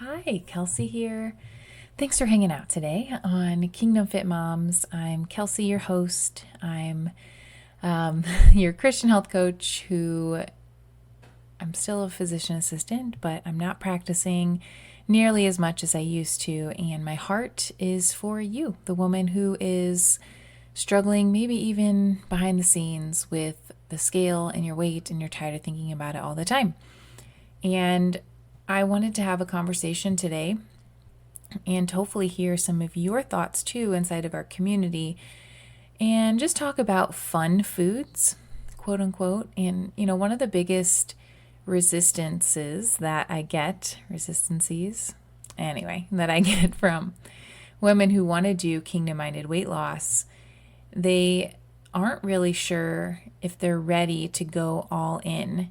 Hi, Kelsey here. Thanks for hanging out today on Kingdom Fit Moms. I'm Kelsey, your host. I'm your Christian health coach who I'm still a physician assistant, but I'm not practicing nearly as much as I used to. And my heart is for you, the woman who is struggling, maybe even behind the scenes with the scale and your weight, and you're tired of thinking about it all the time. And I wanted to have a conversation today and hopefully hear some of your thoughts too inside of our community and just talk about fun foods, quote unquote. And, one of the biggest resistances that I get from women who want to do kingdom-minded weight loss, they aren't really sure if they're ready to go all in.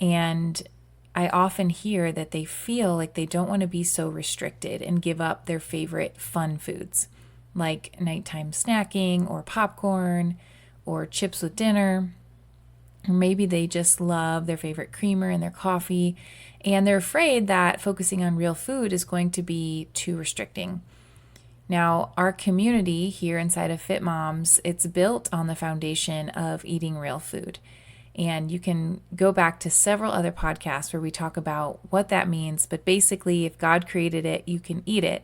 And I often hear that they feel like they don't want to be so restricted and give up their favorite fun foods like nighttime snacking or popcorn or chips with dinner. Or maybe they just love their favorite creamer in their coffee and they're afraid that focusing on real food is going to be too restricting. Now, our community here inside of Fit Moms, it's built on the foundation of eating real food. And you can go back to several other podcasts where we talk about what that means. But basically, if God created it, you can eat it.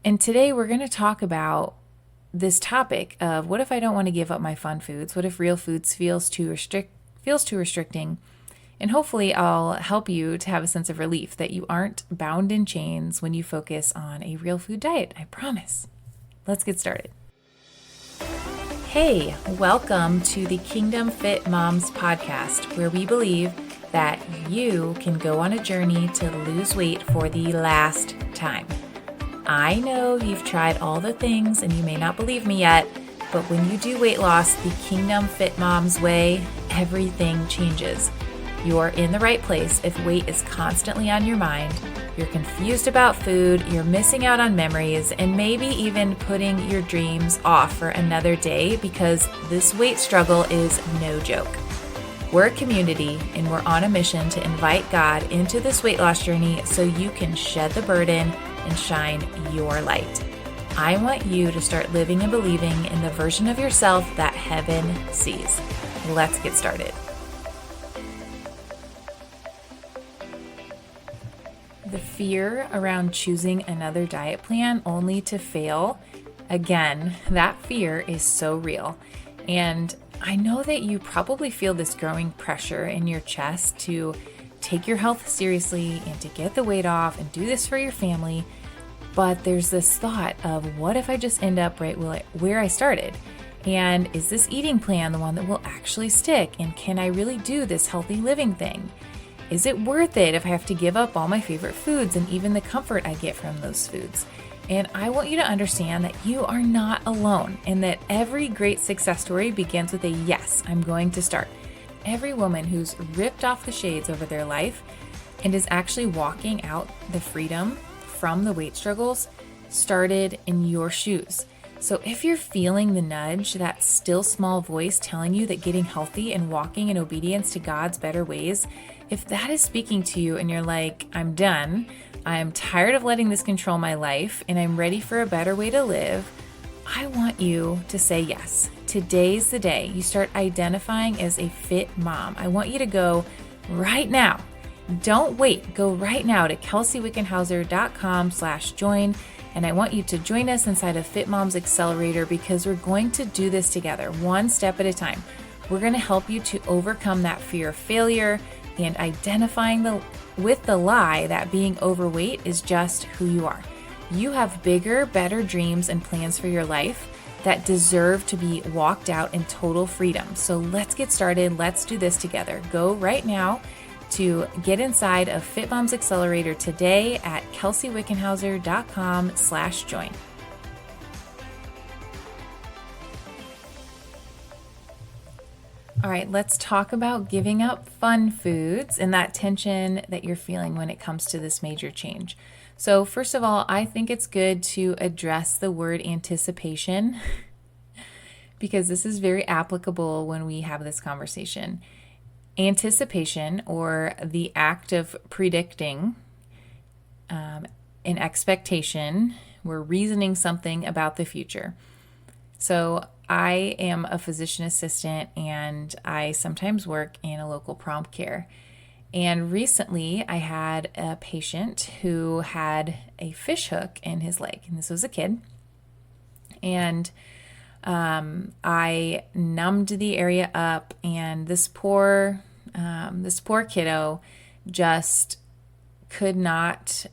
And today we're going to talk about this topic of what if I don't want to give up my fun foods? What if real foods feels too restricting? And hopefully I'll help you to have a sense of relief that you aren't bound in chains when you focus on a real food diet. I promise. Let's get started. Hey, welcome to the Kingdom Fit Moms podcast, where we believe that you can go on a journey to lose weight for the last time. I know you've tried all the things and you may not believe me yet, but when you do weight loss the Kingdom Fit Moms way, everything changes. You're in the right place if weight is constantly on your mind, you're confused about food, you're missing out on memories, and maybe even putting your dreams off for another day because this weight struggle is no joke. We're a community and we're on a mission to invite God into this weight loss journey so you can shed the burden and shine your light. I want you to start living and believing in the version of yourself that heaven sees. Let's get started. The fear around choosing another diet plan only to fail, again, that fear is so real. And I know that you probably feel this growing pressure in your chest to take your health seriously and to get the weight off and do this for your family. But there's this thought of what if I just end up right where I started? And is this eating plan the one that will actually stick? And can I really do this healthy living thing? Is it worth it if I have to give up all my favorite foods and even the comfort I get from those foods? And I want you to understand that you are not alone and that every great success story begins with a yes, I'm going to start. Every woman who's ripped off the shades over their life and is actually walking out the freedom from the weight struggles started in your shoes. So if you're feeling the nudge, that still small voice telling you that getting healthy and walking in obedience to God's better ways, if that is speaking to you and you're like, I'm done, I'm tired of letting this control my life, and I'm ready for a better way to live, I want you to say yes. Today's the day you start identifying as a fit mom. I want you to go right now. Don't wait. Go right now to kelseywickenhauser.com/join. And I want you to join us inside of Fit Moms Accelerator because we're going to do this together, one step at a time. We're going to help you to overcome that fear of failure and identifying with the lie that being overweight is just who you are. You have bigger, better dreams and plans for your life that deserve to be walked out in total freedom. So let's get started. Let's do this together. Go right now to get inside of Fit Moms Accelerator today at kelseywickenhauser.com/join. All right, let's talk about giving up fun foods and that tension that you're feeling when it comes to this major change. So first of all, I think it's good to address the word anticipation because this is very applicable when we have this conversation. Anticipation, or the act of predicting, an expectation. We're reasoning something about the future. So I am a physician assistant and I sometimes work in a local prompt care. And recently I had a patient who had a fish hook in his leg, and this was a kid. And I numbed the area up, and this poor kiddo just could not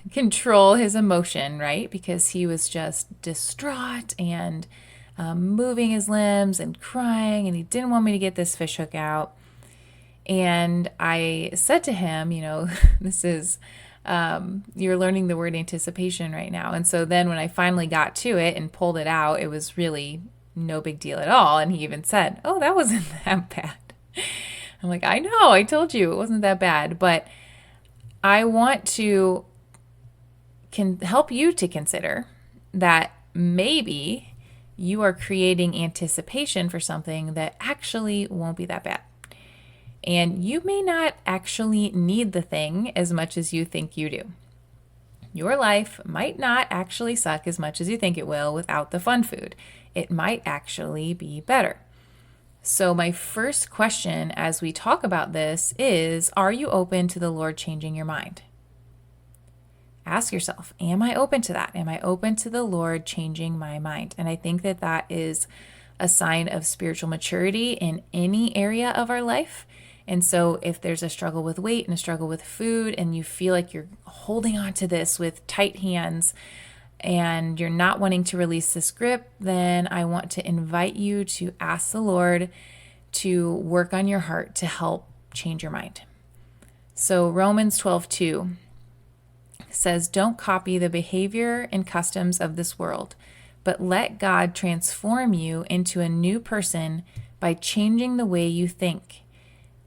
control his emotion, right? Because he was just distraught and moving his limbs and crying, and he didn't want me to get this fish hook out. And I said to him, this is, you're learning the word anticipation right now. And so then when I finally got to it and pulled it out, it was really no big deal at all. And he even said, "Oh, that wasn't that bad." I'm like, "I know, I told you it wasn't that bad." But I want to help you to consider that maybe you are creating anticipation for something that actually won't be that bad. And you may not actually need the thing as much as you think you do. Your life might not actually suck as much as you think it will without the fun food. It might actually be better. So my first question as we talk about this is, are you open to the Lord changing your mind? Ask yourself, am I open to that? Am I open to the Lord changing my mind? And I think that that is a sign of spiritual maturity in any area of our life. And so if there's a struggle with weight and a struggle with food, and you feel like you're holding on to this with tight hands and you're not wanting to release this grip, then I want to invite you to ask the Lord to work on your heart to help change your mind. So Romans 12:2 says, "Don't copy the behavior and customs of this world, but let God transform you into a new person by changing the way you think.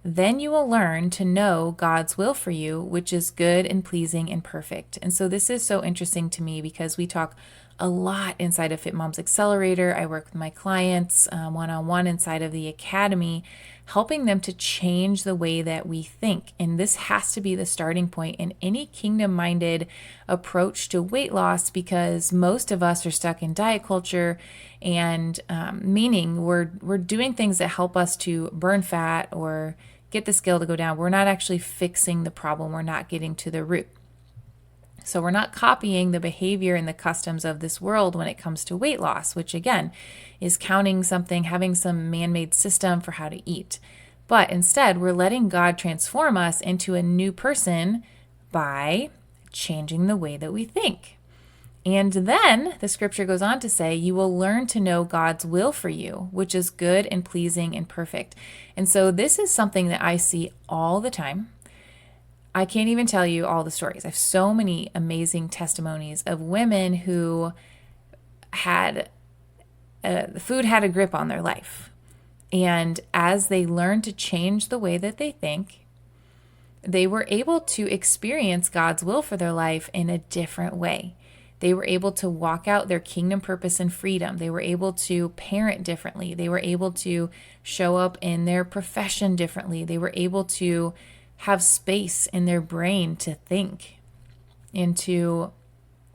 Then you will learn to know God's will for you, which is good and pleasing and perfect." And so this is so interesting to me because we talk a lot inside of Fit Moms Accelerator. I work with my clients one-on-one inside of the academy, helping them to change the way that we think. And this has to be the starting point in any kingdom-minded approach to weight loss, because most of us are stuck in diet culture, and meaning we're doing things that help us to burn fat or get the scale to go down. We're not actually fixing the problem. We're not getting to the root. So we're not copying the behavior and the customs of this world when it comes to weight loss, which again is counting something, having some man-made system for how to eat. But instead, we're letting God transform us into a new person by changing the way that we think. And then the scripture goes on to say, you will learn to know God's will for you, which is good and pleasing and perfect. And so this is something that I see all the time. I can't even tell you all the stories. I have so many amazing testimonies of women who had, the food had a grip on their life. And as they learned to change the way that they think, they were able to experience God's will for their life in a different way. They were able to walk out their kingdom purpose and freedom. They were able to parent differently. They were able to show up in their profession differently. They were able to have space in their brain to think and to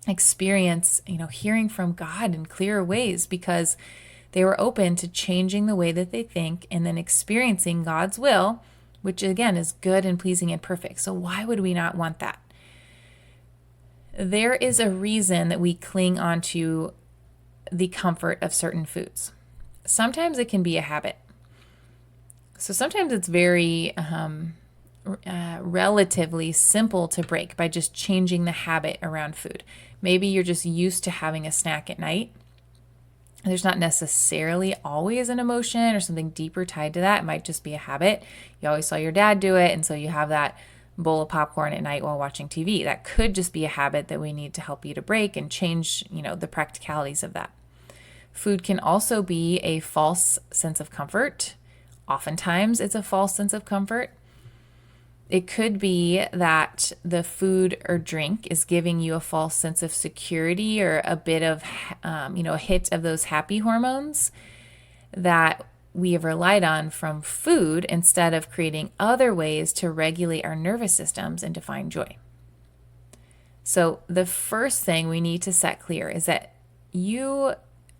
experience, hearing from God in clearer ways, because they were open to changing the way that they think and then experiencing God's will, which again is good and pleasing and perfect. So why would we not want that? There is a reason that we cling onto the comfort of certain foods. Sometimes it can be a habit. So sometimes it's very relatively simple to break by just changing the habit around food. Maybe you're just used to having a snack at night. There's not necessarily always an emotion or something deeper tied to that. It might just be a habit. You always saw your dad do it, and so you have that bowl of popcorn at night while watching TV. That could just be a habit that we need to help you to break and change, the practicalities of that. Food can also be a false sense of comfort. Oftentimes it's a false sense of comfort. It could be that the food or drink is giving you a false sense of security or a bit of, a hit of those happy hormones that we have relied on from food instead of creating other ways to regulate our nervous systems and to find joy. So the first thing we need to set clear is that you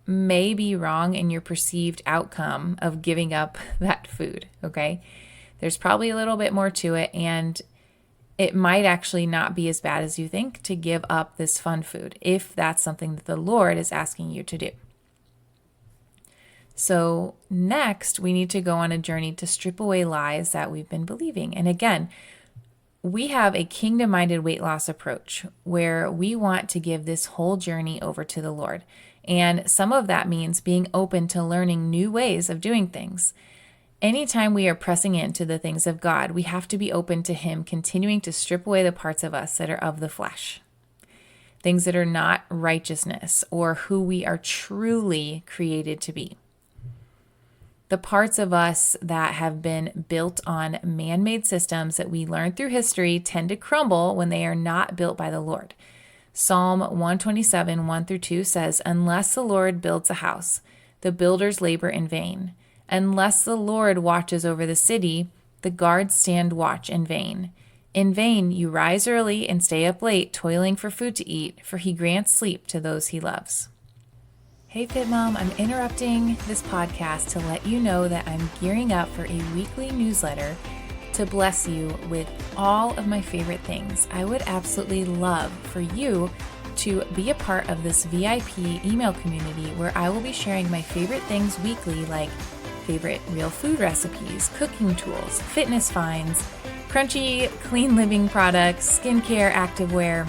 may be wrong in your perceived outcome of giving up that food, okay? There's probably a little bit more to it, and it might actually not be as bad as you think to give up this fun food if that's something that the Lord is asking you to do. So next, we need to go on a journey to strip away lies that we've been believing. And again, we have a kingdom-minded weight loss approach where we want to give this whole journey over to the Lord. And some of that means being open to learning new ways of doing things. Anytime we are pressing into the things of God, we have to be open to Him continuing to strip away the parts of us that are of the flesh, things that are not righteousness or who we are truly created to be. The parts of us that have been built on man-made systems that we learn through history tend to crumble when they are not built by the Lord. Psalm 127, 1-2 says, "Unless the Lord builds a house, the builders labor in vain. Unless the Lord watches over the city, the guards stand watch in vain. In vain you rise early and stay up late, toiling for food to eat, for He grants sleep to those He loves." Hey Fit Mom, I'm interrupting this podcast to let you know that I'm gearing up for a weekly newsletter to bless you with all of my favorite things. I would absolutely love for you to be a part of this VIP email community where I will be sharing my favorite things weekly, like favorite real food recipes, cooking tools, fitness finds, crunchy, clean living products, skincare, activewear,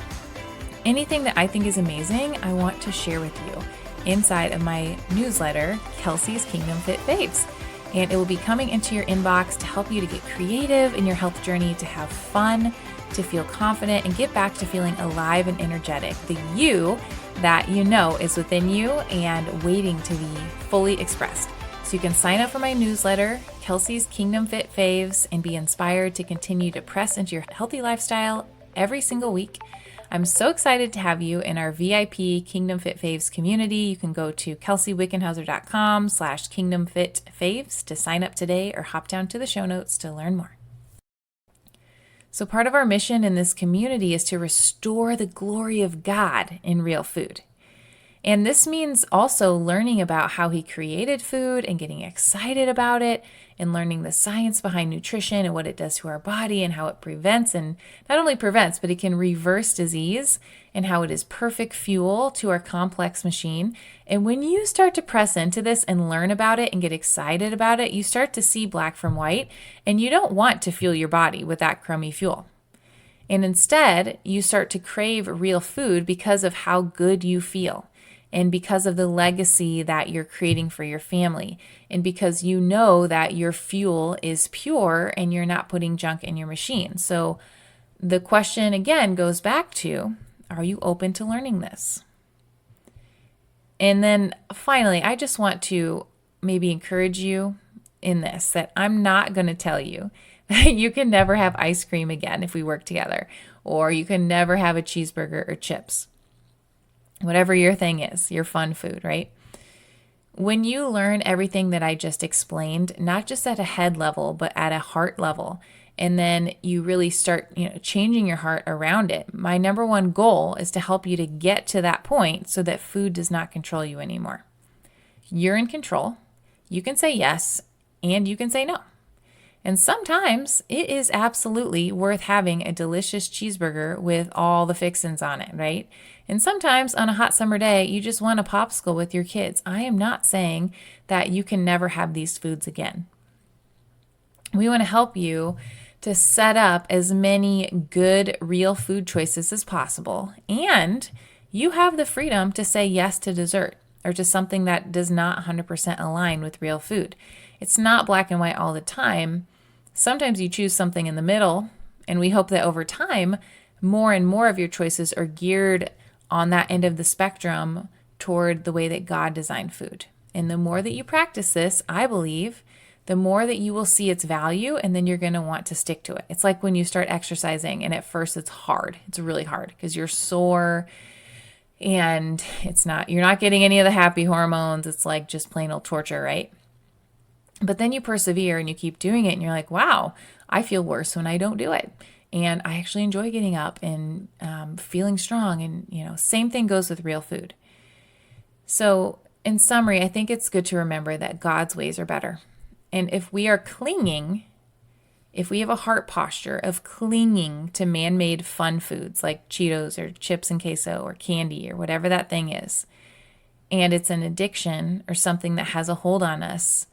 anything that I think is amazing, I want to share with you inside of my newsletter, Kelsey's Kingdom Fit Faves. And it will be coming into your inbox to help you to get creative in your health journey, to have fun, to feel confident, and get back to feeling alive and energetic. The you that you know is within you and waiting to be fully expressed. So you can sign up for my newsletter, Kelsey's Kingdom Fit Faves, and be inspired to continue to press into your healthy lifestyle every single week. I'm so excited to have you in our VIP Kingdom Fit Faves community. You can go to kelseywickenhauser.com/kingdomfitfaves to sign up today, or hop down to the show notes to learn more. So part of our mission in this community is to restore the glory of God in real food. And this means also learning about how He created food and getting excited about it, and learning the science behind nutrition and what it does to our body and how it prevents, and not only prevents, but it can reverse disease, and how it is perfect fuel to our complex machine. And when you start to press into this and learn about it and get excited about it, you start to see black from white, and you don't want to fuel your body with that crummy fuel. And instead, you start to crave real food because of how good you feel, and because of the legacy that you're creating for your family, and because you know that your fuel is pure and you're not putting junk in your machine. So the question again goes back to, are you open to learning this? And then finally, I just want to maybe encourage you in this, that I'm not going to tell you that you can never have ice cream again if we work together, or you can never have a cheeseburger or chips. Whatever your thing is, your fun food, right? When you learn everything that I just explained, not just at a head level, but at a heart level, and then you really start, changing your heart around it. My number one goal is to help you to get to that point so that food does not control you anymore. You're in control. You can say yes, and you can say no. And sometimes it is absolutely worth having a delicious cheeseburger with all the fixins on it, right? And sometimes on a hot summer day, you just want a popsicle with your kids. I am not saying that you can never have these foods again. We want to help you to set up as many good, real food choices as possible. And you have the freedom to say yes to dessert, or to something that does not 100% align with real food. It's not black and white all the time. Sometimes you choose something in the middle, and we hope that over time, more and more of your choices are geared on that end of the spectrum toward the way that God designed food. And the more that you practice this, I believe, the more that you will see its value, and then you're going to want to stick to it. It's like when you start exercising, and at first it's hard. It's really hard because you're sore, and you're not getting any of the happy hormones. It's like just plain old torture, right? But then you persevere and you keep doing it and you're like, wow, I feel worse when I don't do it. And I actually enjoy getting up and feeling strong. And, same thing goes with real food. So in summary, I think it's good to remember that God's ways are better. And if we are clinging, if we have a heart posture of clinging to man-made fun foods like Cheetos or chips and queso or candy or whatever that thing is, and it's an addiction or something that has a hold on us,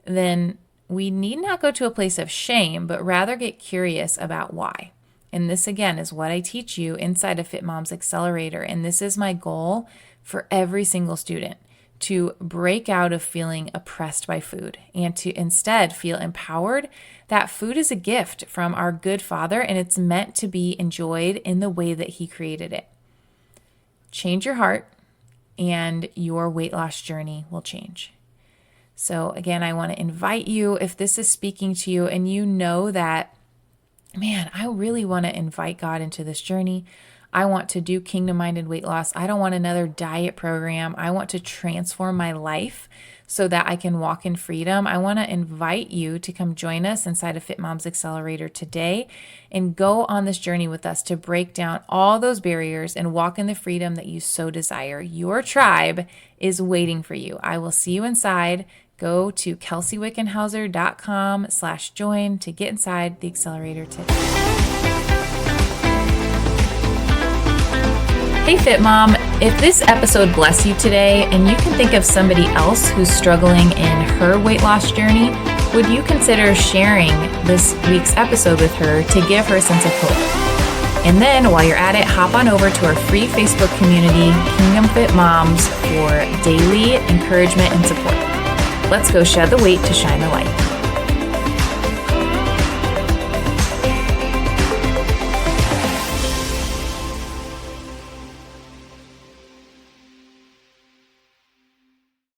then we need not go to a place of shame, but rather get curious about why. And this, again, is what I teach you inside of Fit Moms Accelerator. And this is my goal for every single student, to break out of feeling oppressed by food and to instead feel empowered that food is a gift from our good Father and it's meant to be enjoyed in the way that He created it. Change your heart and your weight loss journey will change. So again, I want to invite you, if this is speaking to you and you know that, man, I really want to invite God into this journey. I want to do kingdom-minded weight loss. I don't want another diet program. I want to transform my life so that I can walk in freedom. I want to invite you to come join us inside of Fit Moms Accelerator today and go on this journey with us to break down all those barriers and walk in the freedom that you so desire. Your tribe is waiting for you. I will see you inside. Go to kelseywickenhauser.com/join to get inside the accelerator today. Hey Fit Mom, if this episode blessed you today and you can think of somebody else who's struggling in her weight loss journey, would you consider sharing this week's episode with her to give her a sense of hope? And then while you're at it, hop on over to our free Facebook community, Kingdom Fit Moms, for daily encouragement and support. Let's go shed the weight to shine the light.